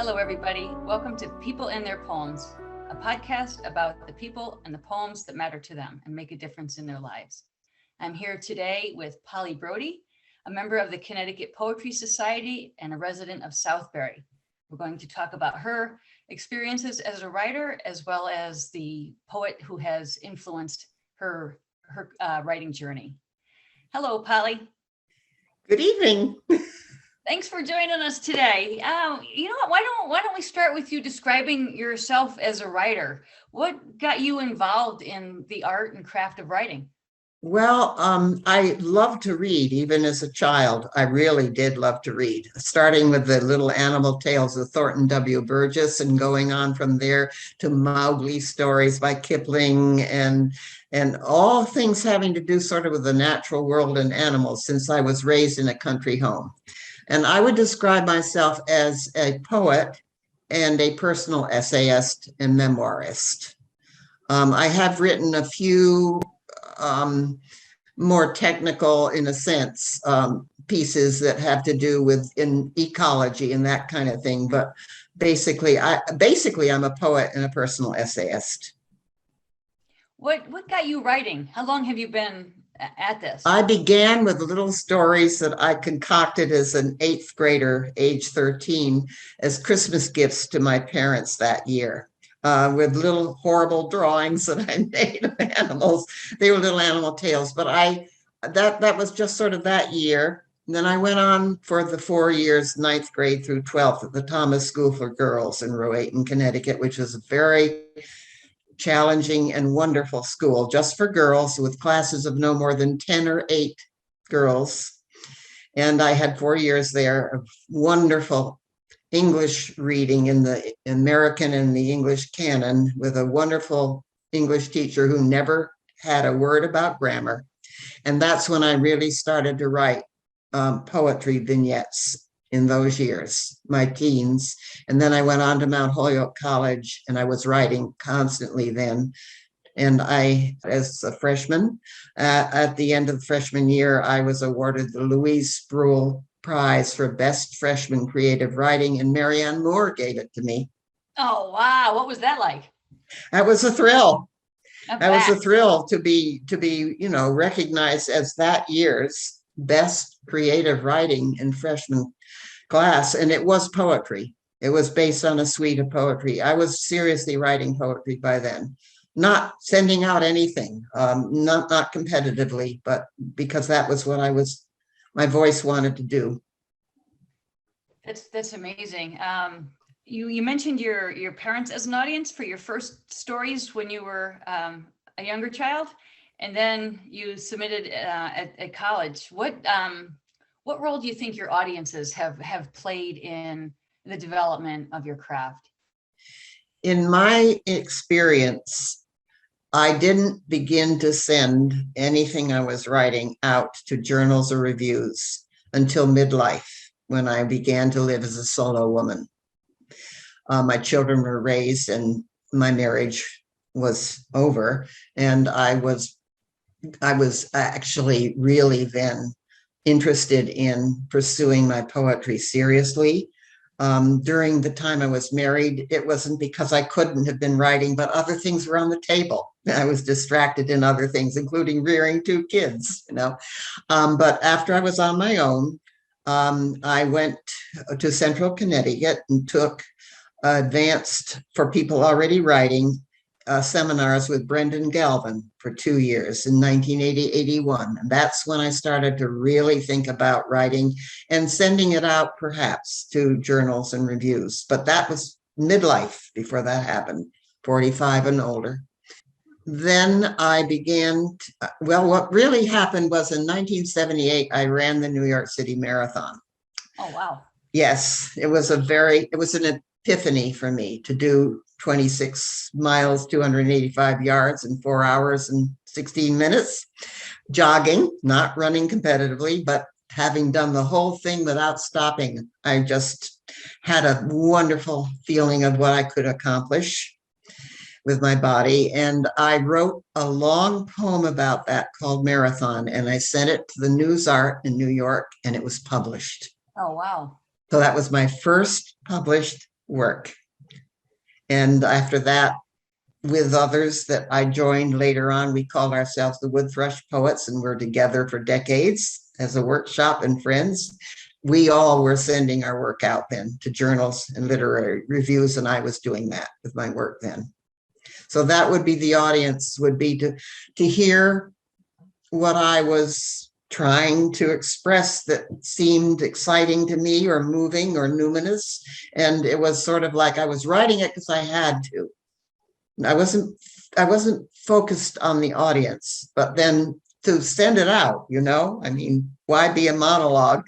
Hello, everybody. Welcome to People and Their Poems, a podcast about the people and the poems that matter to them and make a difference in their lives. I'm here today with Polly Brody, a member of the Connecticut Poetry Society and a resident of Southbury. We're going to talk about her experiences as a writer, as well as the poet who has influenced her writing journey. Hello, Polly. Good evening. Thanks for joining us today. You know what? Why don't we start with you describing yourself as a writer? What got you involved in the art and craft of writing? Well, I love to read, even as a child. I really did love to read, starting with the little animal tales of Thornton W. Burgess and going on from there to Mowgli stories by Kipling and all things having to do sort of with the natural world and animals, since I was raised in a country home. And I would describe myself as a poet and a personal essayist and memoirist. I have written a few more technical, in a sense, pieces that have to do with in ecology and that kind of thing. But basically, I'm a poet and a personal essayist. What got you writing? How long have you been at this? I began with little stories that I concocted as an eighth grader, age 13, as Christmas gifts to my parents that year, with little horrible drawings that I made of animals. They were little animal tales, but that was just sort of that year. And then I went on for the 4 years, ninth grade through 12th, at the Thomas School for Girls in Laureate, Connecticut, which was a very challenging and wonderful school just for girls, with classes of no more than 10 or 8 girls. And I had 4 years there of wonderful English reading in the American and the English canon, with a wonderful English teacher who never had a word about grammar. And that's when I really started to write poetry vignettes in those years, my teens. And then I went on to Mount Holyoke College, and I was writing constantly then. And as a freshman, at the end of the freshman year, I was awarded the Louise Sproul Prize for Best Freshman Creative Writing, and Marianne Moore gave it to me. Oh, wow. What was that like? That was a thrill. That was a thrill to be, recognized as that year's best creative writing in freshman class. And it was poetry. It was based on a suite of poetry. I was seriously writing poetry by then, not sending out anything, not competitively, but because that was what my voice wanted to do. That's amazing. You mentioned your parents as an audience for your first stories when you were a younger child, and then you submitted at college. What role do you think your audiences have played in the development of your craft? In my experience, I didn't begin to send anything I was writing out to journals or reviews until midlife, when I began to live as a solo woman. My children were raised and my marriage was over, and I was actually really then interested in pursuing my poetry seriously. During the time I was married, it wasn't because I couldn't have been writing, but other things were on the table. I was distracted in other things, including rearing 2 kids, But after I was on my own, I went to Central Connecticut and took advanced, for people already writing, seminars with Brendan Galvin for 2 years in 1980-81. And that's when I started to really think about writing and sending it out perhaps to journals and reviews. But that was midlife before that happened, 45 and older. Then I began, what really happened was in 1978, I ran the New York City Marathon. Oh, wow. Yes, it was an epiphany for me to do 26 miles, 285 yards in 4 hours and 16 minutes, jogging, not running competitively, but having done the whole thing without stopping. I just had a wonderful feeling of what I could accomplish with my body. And I wrote a long poem about that called Marathon, and I sent it to the News Art in New York, and it was published. Oh, wow. So that was my first published work. And after that, with others that I joined later on, we called ourselves the Wood Thrush Poets, and we're together for decades as a workshop and friends. We all were sending our work out then to journals and literary reviews, and I was doing that with my work then. So that would be the audience, would be to hear what I was trying to express that seemed exciting to me or moving or numinous. And it was sort of like I was writing it because I had to. I wasn't focused on the audience, but then to send it out, I mean, why be a monologue?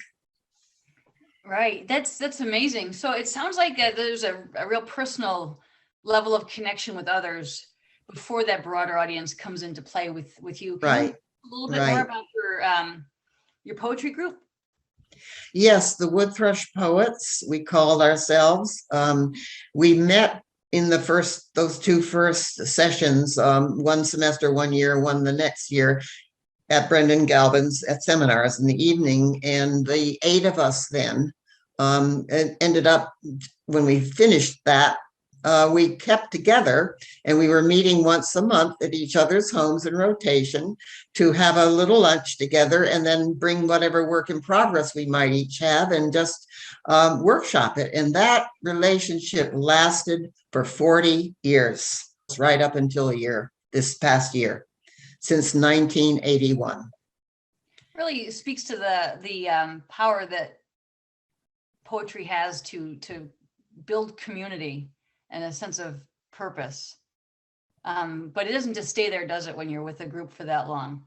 Right. That's amazing. So it sounds like there's a real personal level of connection with others before that broader audience comes into play with you. Can you Right. a little bit more about your poetry group? Yes, the Wood Thrush Poets, we called ourselves. We met in those two first sessions, one semester, 1 year, one the next year, at Brendan Galvin's at seminars in the evening. And the 8 of us then ended up, when we finished that, we kept together, and we were meeting once a month at each other's homes in rotation to have a little lunch together, and then bring whatever work in progress we might each have and just workshop it. And that relationship lasted for 40 years, right up until this past year, since 1981. Really speaks to the power that poetry has to build community and a sense of purpose. But it doesn't just stay there, does it, when you're with a group for that long?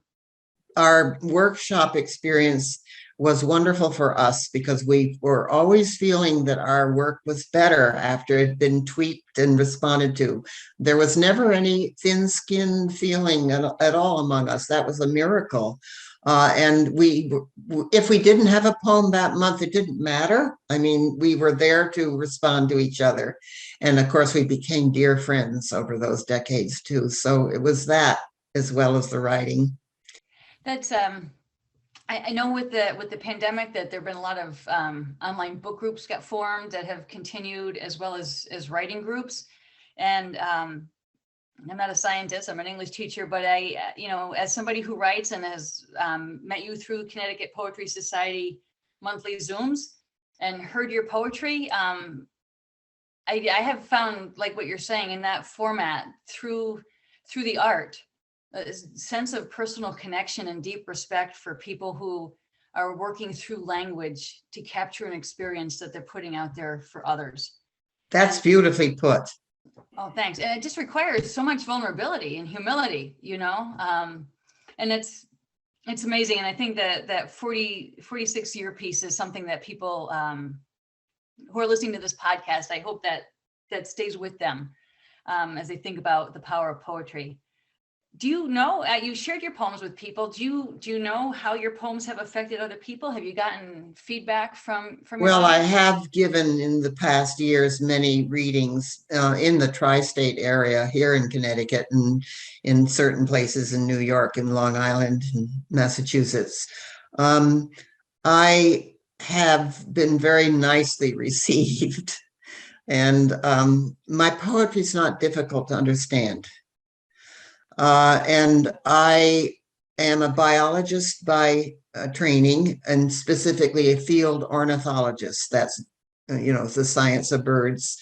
Our workshop experience was wonderful for us because we were always feeling that our work was better after it had been tweaked and responded to. There was never any thin-skinned feeling at all among us. That was a miracle. And if we didn't have a poem that month, it didn't matter. I mean, we were there to respond to each other. And of course, we became dear friends over those decades too. So it was that as well as the writing. That's I know with the pandemic that there have been a lot of online book groups got formed that have continued, as well as writing groups. And I'm not a scientist, I'm an English teacher, but as somebody who writes and has met you through Connecticut Poetry Society monthly Zooms and heard your poetry, I have found, like what you're saying, in that format through the art, a sense of personal connection and deep respect for people who are working through language to capture an experience that they're putting out there for others. That's beautifully put. Oh, thanks. And it just requires so much vulnerability and humility, and it's amazing. And I think that 46 year piece is something that people who are listening to this podcast, I hope that stays with them as they think about the power of poetry. Do you know, you shared your poems with people. Do you know how your poems have affected other people? Have you gotten feedback from Well, I have given in the past years many readings in the tri-state area here in Connecticut and in certain places in New York and Long Island and Massachusetts. I have been very nicely received, and my poetry is not difficult to understand. And I am a biologist by training, and specifically a field ornithologist. That's, the science of birds.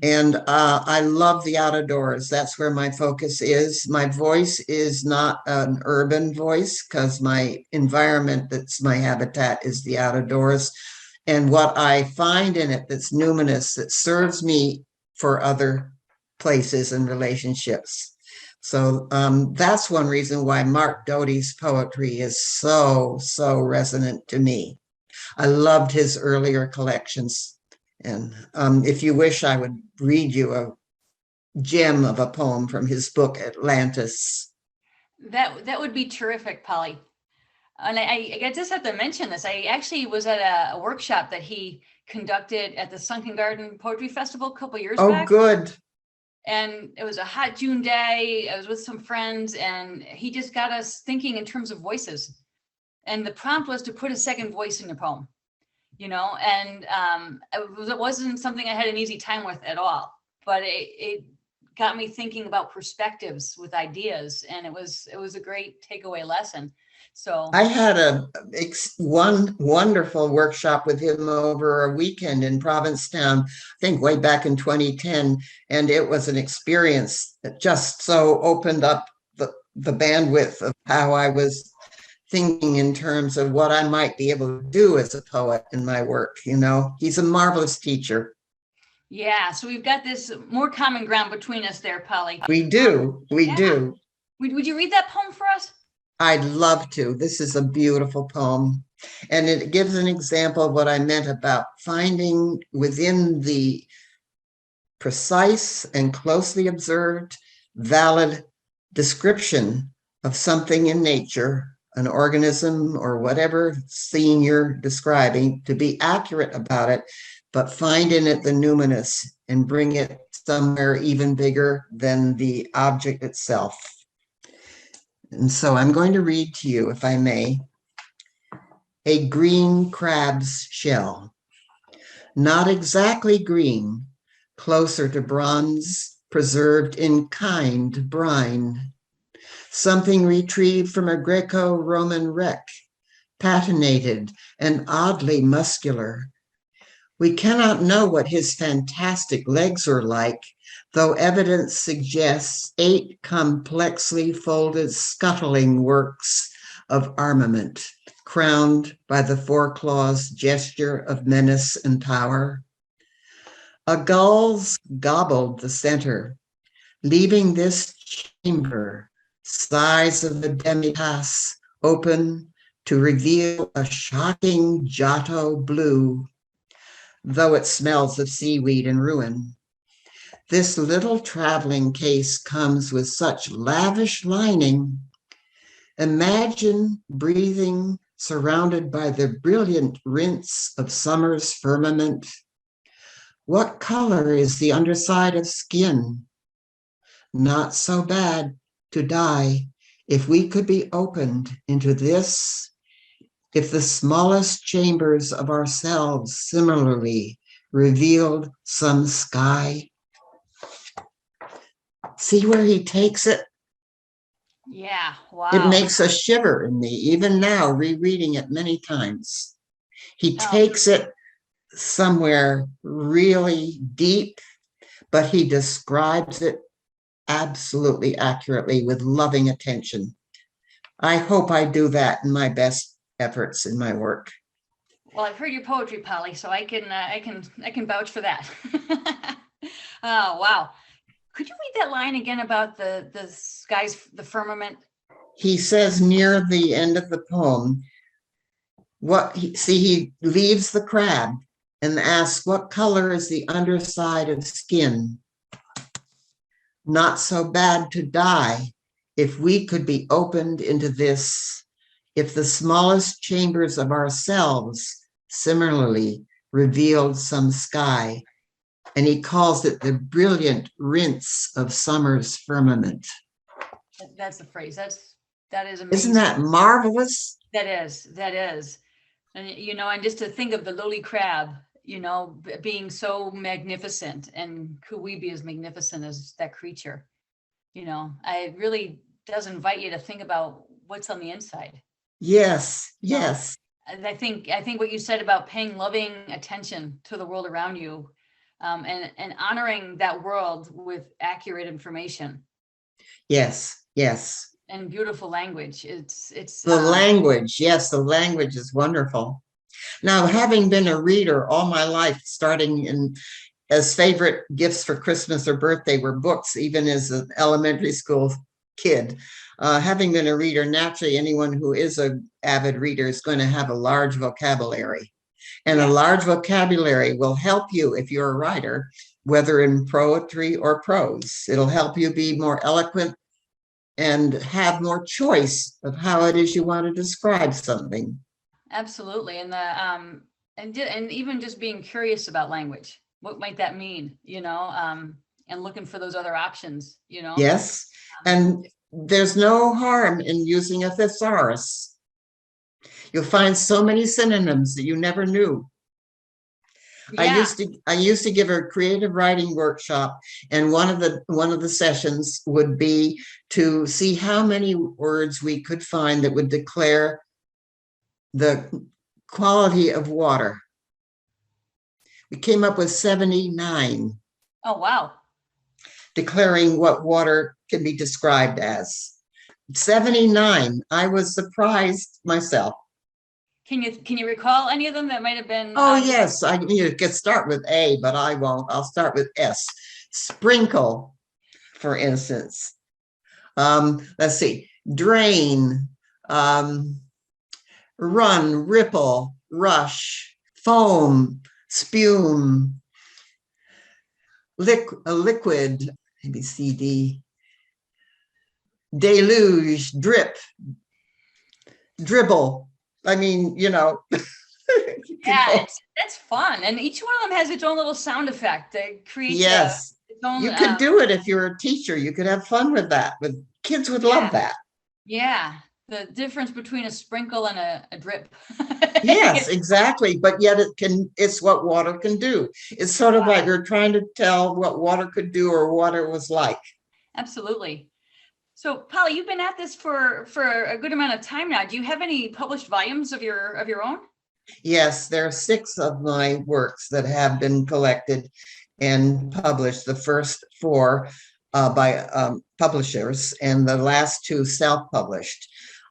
And I love the outdoors. That's where my focus is. My voice is not an urban voice because my environment, that's my habitat, is the outdoors. And what I find in it that's numinous, that serves me for other places and relationships. So that's one reason why Mark Doty's poetry is so resonant to me. I loved his earlier collections. And if you wish, I would read you a gem of a poem from his book, Atlantis. That would be terrific, Polly. And I just have to mention this. I actually was at a workshop that he conducted at the Sunken Garden Poetry Festival a couple years back. Oh, good. And it was a hot June day. I was with some friends, and he just got us thinking in terms of voices. And the prompt was to put a second voice in your poem. and it wasn't something I had an easy time with at all, but it got me thinking about perspectives with ideas, and it was a great takeaway lesson. So I had one wonderful workshop with him over a weekend in Provincetown, I think way back in 2010, and it was an experience that just so opened up the bandwidth of how I was thinking in terms of what I might be able to do as a poet in my work. He's a marvelous teacher. yeah, so we've got this more common ground between us there, Polly. We do. Would you read that poem for us? I'd love to. This is a beautiful poem, and it gives an example of what I meant about finding within the precise and closely observed, valid description of something in nature, an organism or whatever scene you're describing, to be accurate about it, but find in it the numinous and bring it somewhere even bigger than the object itself. And so I'm going to read to you, if I may, a green crab's shell. Not exactly green, closer to bronze, preserved in kind brine. Something retrieved from a Greco-Roman wreck, patinated and oddly muscular. We cannot know what his fantastic legs are like, though evidence suggests 8 complexly folded scuttling works of armament, crowned by the four-claws gesture of menace and power. A gull's gobbled the center, leaving this chamber, size of a demi-tasse, open to reveal a shocking Giotto blue, though it smells of seaweed and ruin. This little traveling case comes with such lavish lining. Imagine breathing surrounded by the brilliant rinse of summer's firmament. What color is the underside of skin? Not so bad to die if we could be opened into this, if the smallest chambers of ourselves similarly revealed some sky. See where he takes it? Yeah, wow. It makes a shiver in me, even now, rereading it many times. He takes it somewhere really deep, but he describes it absolutely accurately with loving attention. I hope I do that in my best efforts in my work. Well, I've heard your poetry, Polly, so I can vouch for that. Oh, wow. Could you read that line again about the skies, the firmament? He says near the end of the poem, he leaves the crab and asks, what color is the underside of skin? Not so bad to die if we could be opened into this, if the smallest chambers of ourselves similarly revealed some sky. And he calls it the brilliant rinse of summer's firmament. That's the phrase. That is amazing. Isn't that marvelous? That is. And, and just to think of the lowly crab, being so magnificent, and could we be as magnificent as that creature? It really does invite you to think about what's on the inside. Yes. And I think what you said about paying loving attention to the world around you, and honoring that world with accurate information. Yes. And beautiful language. It's the language. Yes, the language is wonderful. Now, having been a reader all my life, starting as favorite gifts for Christmas or birthday were books, even as an elementary school kid. Having been a reader, naturally, anyone who is an avid reader is going to have a large vocabulary. And a large vocabulary will help you, if you're a writer, whether in poetry or prose. It'll help you be more eloquent and have more choice of how it is you want to describe something. Absolutely. And and even just being curious about language. What might that mean? And looking for those other options, Yes. And there's no harm in using a thesaurus. You'll find so many synonyms that you never knew. Yeah. I used to give a creative writing workshop, and one of the sessions would be to see how many words we could find that would declare the quality of water. We came up with 79 Oh, wow. declaring what water can be described as. 79. I was surprised myself. Can you recall any of them that might have been Oh, yes, I you could start with A, but I won't. I'll start with S. Sprinkle, for instance. Let's see. Drain, um, run, ripple, rush, foam, spume, liquid, maybe CD, deluge, drip, dribble. I mean, you could Yeah, go. that's fun. And each one of them has its own little sound effect that creates Yes, its own you could do it if you're a teacher. You could have fun with that. With kids would yeah, love that. yeah. The difference between a sprinkle and a drip. Yes, exactly. But yet it's what water can do. It's sort of like you're trying to tell what water could do or what it was like. Absolutely. So, Polly, you've been at this for a good amount of time now. Do you have any published volumes of your own? Yes, there are 6 of my works that have been collected and published. The first 4 by publishers, and the last 2 self-published.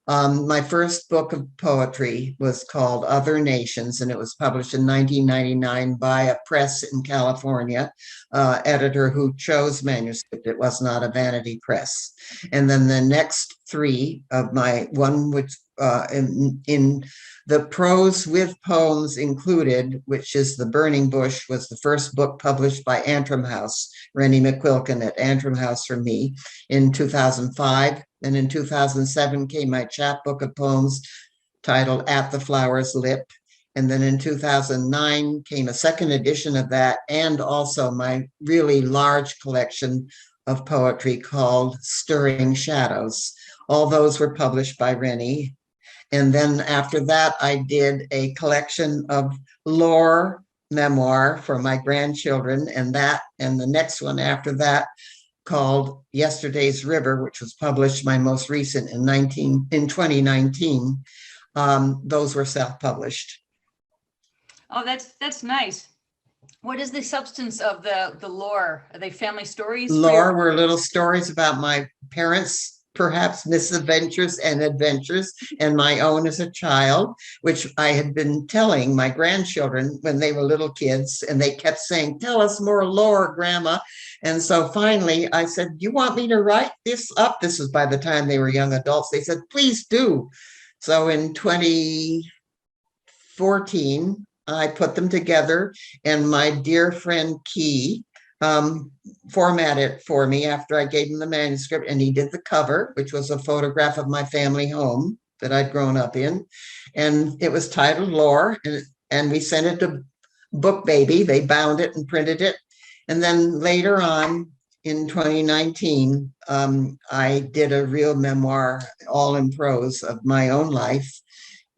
My first book of poetry was called Other Nations, and it was published in 1999 by a press in California, editor who chose manuscript. It was not a vanity press. And then the next 3 of my one, which in the prose with poems included, which is The Burning Bush, was the first book published by Antrim House, Rennie McQuilkin at Antrim House for me in 2005. And in 2007 came my chapbook of poems titled At the Flower's Lip. And then in 2009 came a second edition of that, and also my really large collection of poetry called Stirring Shadows. All those were published by Rennie. And then after that, I did a collection of lore memoir for my grandchildren, and the next one after that called Yesterday's River, which was published my most recent in 2019. Those were self-published. Oh, that's nice. What is the substance of the lore? Are they family stories for Lore your? were little stories about my parents, perhaps misadventures and adventures, and my own as a child, which I had been telling my grandchildren when they were little kids, and they kept saying, "Tell us more lore, Grandma." And so finally I said, "You want me to write this up?" This was by the time they were young adults. They said, "Please do." So in 2014, I put them together, and my dear friend Key formatted it for me after I gave him the manuscript, and he did the cover, which was a photograph of my family home that I'd grown up in, and it was titled Lore, and we sent it to Book Baby. They bound it and printed it, and then later on in 2019, I did a real memoir, all in prose, of my own life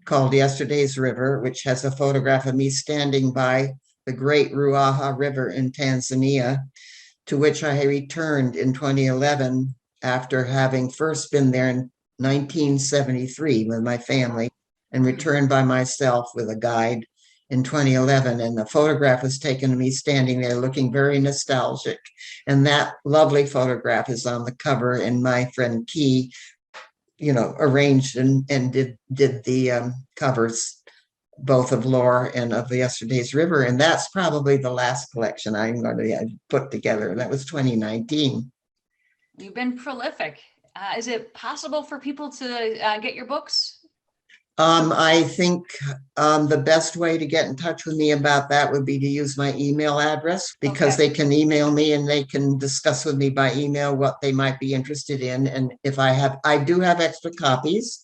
called Yesterday's River, which has a photograph of me standing by the great Ruaha River in Tanzania, to which I returned in 2011 after having first been there in 1973 with my family and returned by myself with a guide in 2011. And the photograph was taken of me standing there looking very nostalgic. And that lovely photograph is on the cover, and my friend Key arranged and did the covers, both of Lore and of the Yesterday's River. And that's probably the last collection I'm going to put together. That was 2019. You've been prolific. Is it possible for people to get your books? I think the best way to get in touch with me about that would be to use my email address, because Okay. they can email me and they can discuss with me by email what they might be interested in. And if I do have extra copies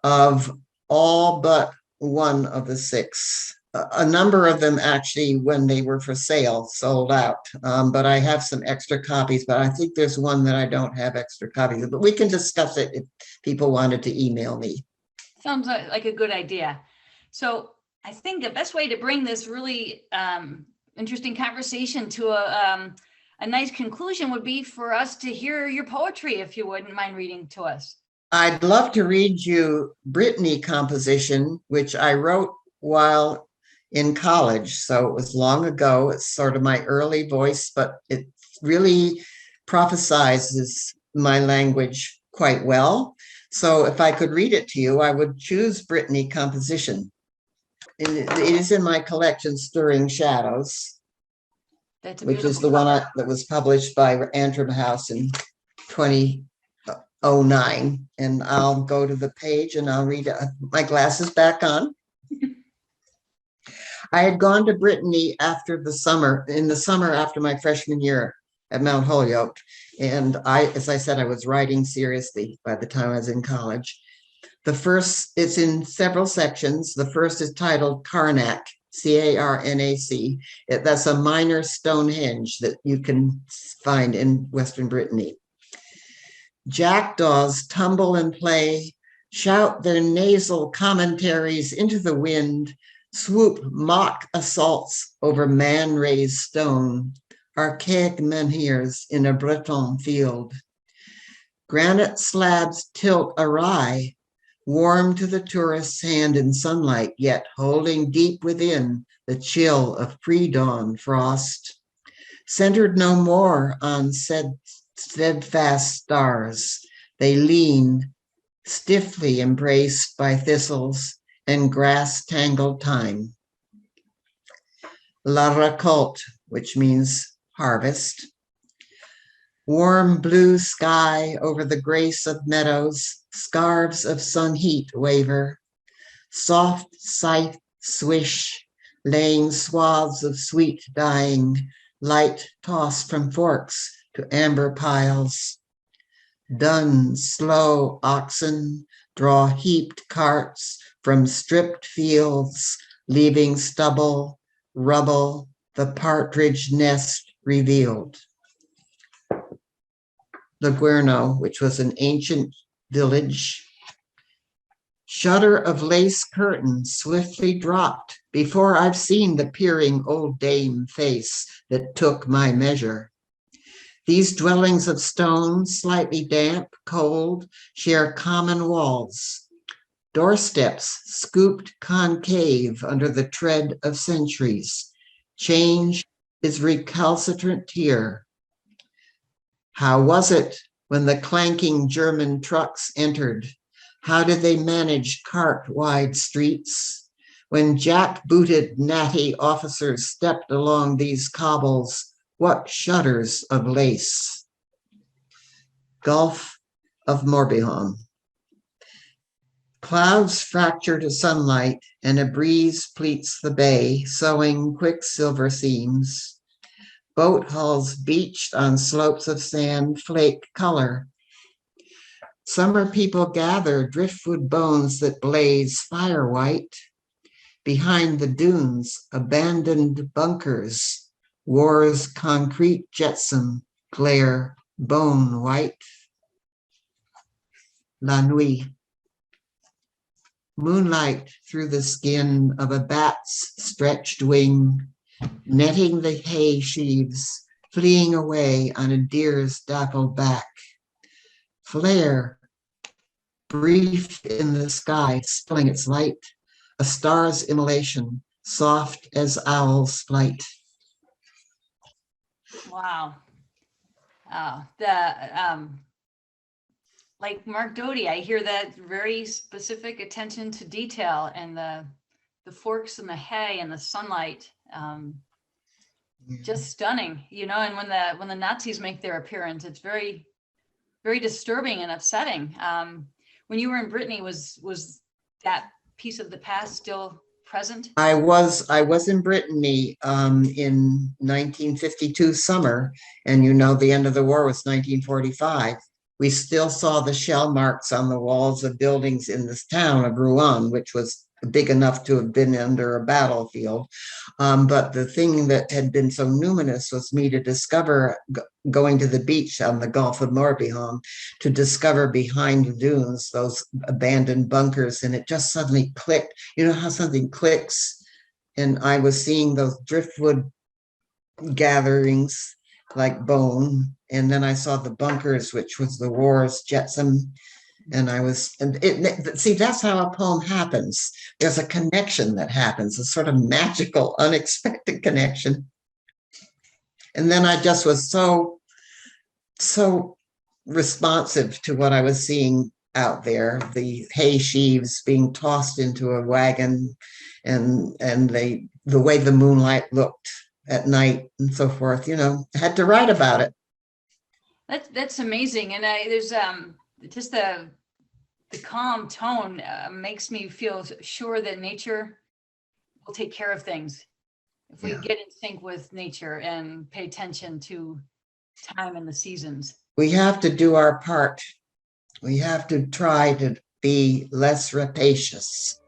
of all but one of the 6. A number of them actually, when they were for sale, sold out. But I have some extra copies, but I think there's one that I don't have extra copies of, but we can discuss it if people wanted to email me. Sounds like a good idea. So I think the best way to bring this really interesting conversation to a nice conclusion would be for us to hear your poetry, if you wouldn't mind reading to us. I'd love to read you Brittany composition, which I wrote while in college. So it was long ago. It's sort of my early voice, but it really prophesizes my language quite well. So if I could read it to you, I would choose Brittany composition. It is in my collection, Stirring Shadows, which is the one that was published by Antrim House in 2009. And I'll go to the page and I'll read it. My glasses back on. I had gone to Brittany in the summer after my freshman year at Mount Holyoke. And as I said, I was writing seriously by the time I was in college. It's in several sections. The first is titled Carnac, C-A-R-N-A-C. That's a minor Stonehenge that you can find in Western Brittany. Jackdaws tumble and play, shout their nasal commentaries into the wind, swoop mock assaults over man-raised stone, archaic menhirs in a Breton field. Granite slabs tilt awry, warm to the tourist's hand in sunlight, yet holding deep within the chill of pre-dawn frost. Centered no more on steadfast stars, they lean, stiffly embraced by thistles and grass-tangled thyme. La récolte, which means harvest. Warm blue sky over the grace of meadows, scarves of sun heat waver. Soft scythe swish, laying swaths of sweet dying, light tossed from forks to amber piles. Dun, slow oxen draw heaped carts from stripped fields, leaving stubble, rubble, the partridge nest revealed. The Guerno, which was an ancient village. Shutter of lace curtains swiftly dropped before I've seen the peering old dame face that took my measure. These dwellings of stone, slightly damp, cold, share common walls. Doorsteps scooped concave under the tread of centuries. Change is recalcitrant here. How was it when the clanking German trucks entered? How did they manage cart-wide streets? When jack-booted natty officers stepped along these cobbles, what shutters of lace? Gulf of Morbihan. Clouds fracture to sunlight, and a breeze pleats the bay, sewing quicksilver seams. Boat hulls beached on slopes of sand flake color. Summer people gather driftwood bones that blaze fire white. Behind the dunes, abandoned bunkers, war's concrete jetsam glare bone white. La Nuit. Moonlight through the skin of a bat's stretched wing, netting the hay sheaves, fleeing away on a deer's dappled back. Flare, brief in the sky, spilling its light, a star's immolation, soft as owl's flight. Wow. Like Mark Doty, I hear that very specific attention to detail and the forks and the hay and the sunlight. Just stunning, and when the Nazis make their appearance, it's very, very disturbing and upsetting. When you were in Brittany, was that piece of the past still present? I was in Brittany in 1952 summer, and the end of the war was 1945. We still saw the shell marks on the walls of buildings in this town of Rouen, which was big enough to have been under a battlefield. But the thing that had been so numinous was me to discover, going to the beach on the Gulf of Morbihan, to discover behind the dunes those abandoned bunkers. And it just suddenly clicked. You know how something clicks? And I was seeing those driftwood gatherings like Bone. And then I saw the Bunkers, which was the war's Jetsam. And see, that's how a poem happens. There's a connection that happens, a sort of magical, unexpected connection. And then I just was so responsive to what I was seeing out there, the hay sheaves being tossed into a wagon, and the way the moonlight looked at night and so forth. I had to write about it. That's amazing. And there's just the calm tone makes me feel sure that nature will take care of things if we get in sync with nature and pay attention to time and the seasons. We have to do our part. We have to try to be less rapacious.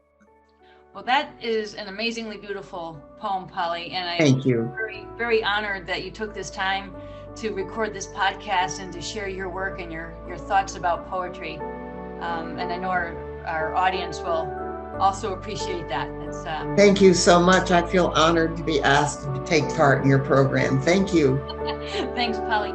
Well, that is an amazingly beautiful poem, Polly, and Thank you. Very, very honored that you took this time to record this podcast and to share your work and your thoughts about poetry. And I know our audience will also appreciate that. Thank you so much. I feel honored to be asked to take part in your program. Thank you. Thanks, Polly.